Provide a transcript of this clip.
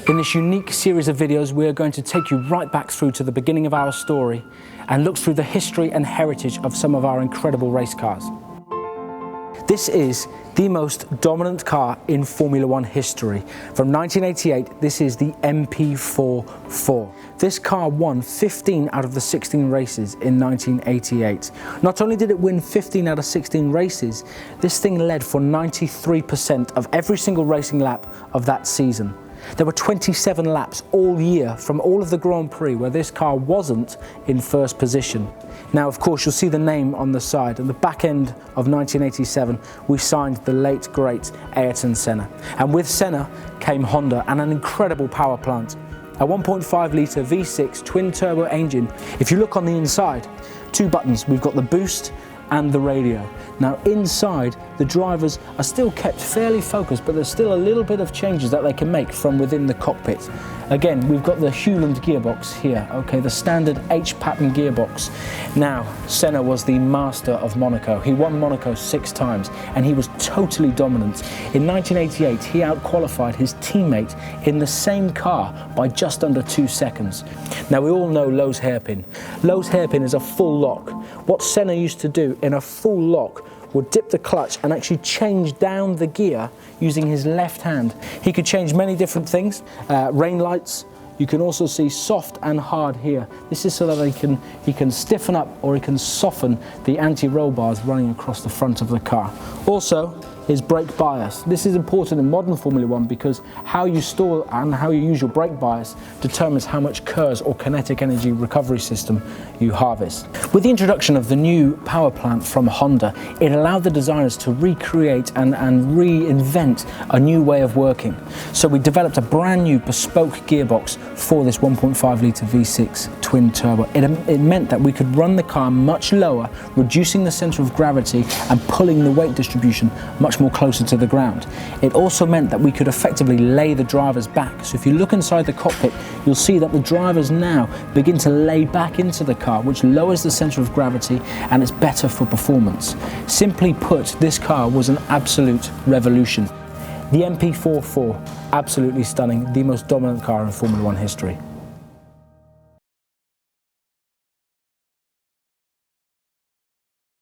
In this unique series of videos, we are going to take you right back through to the beginning of our story and look through the history and heritage of some of our incredible race cars. This is the most dominant car in Formula One history. From 1988, this is the MP4. This car won 15 out of the 16 races in 1988. Not only did it win 15 out of 16 races, this thing led for 93% of every single racing lap of that season. There were 27 laps all year from all of the Grand Prix where this car wasn't in first position. Now, of course, you'll see the name on the side. At the back end of 1987, we signed the late, great Ayrton Senna. And with Senna came Honda and an incredible power plant. A 1.5 litre V6 twin-turbo engine. If you look on the inside, two buttons. We've got the boost and the radio. Now inside, the drivers are still kept fairly focused, but there's still a little bit of changes that they can make from within the cockpit. Again, we've got the Hewland gearbox here, okay, the standard H-pattern gearbox. Now, Senna was the master of Monaco. He won Monaco 6 times, and he was totally dominant. In 1988, he out-qualified his teammate in the same car by just under 2 seconds. Now, we all know Lowe's hairpin. Lowe's hairpin is a full lock. What Senna used to do in a full lock would dip the clutch and actually change down the gear using his left hand. He could change many different things, rain lights. You can also see soft and hard here. This is so that he can stiffen up or he can soften the anti-roll bars running across the front of the car. Also, his brake bias. This is important in modern Formula One because how you store and how you use your brake bias determines how much KERS or kinetic energy recovery system you harvest. With the introduction of the new power plant from Honda, it allowed the designers to recreate and reinvent a new way of working. So we developed a brand new bespoke gearbox for this 1.5 litre V6 twin turbo. It meant that we could run the car much lower, reducing the centre of gravity and pulling the weight distribution much more closer to the ground. It also meant that we could effectively lay the drivers back. So if you look inside the cockpit, you'll see that the drivers now begin to lay back into the car, which lowers the centre of gravity and it's better for performance. Simply put, this car was an absolute revolution. The MP4, absolutely stunning, the most dominant car in Formula One history.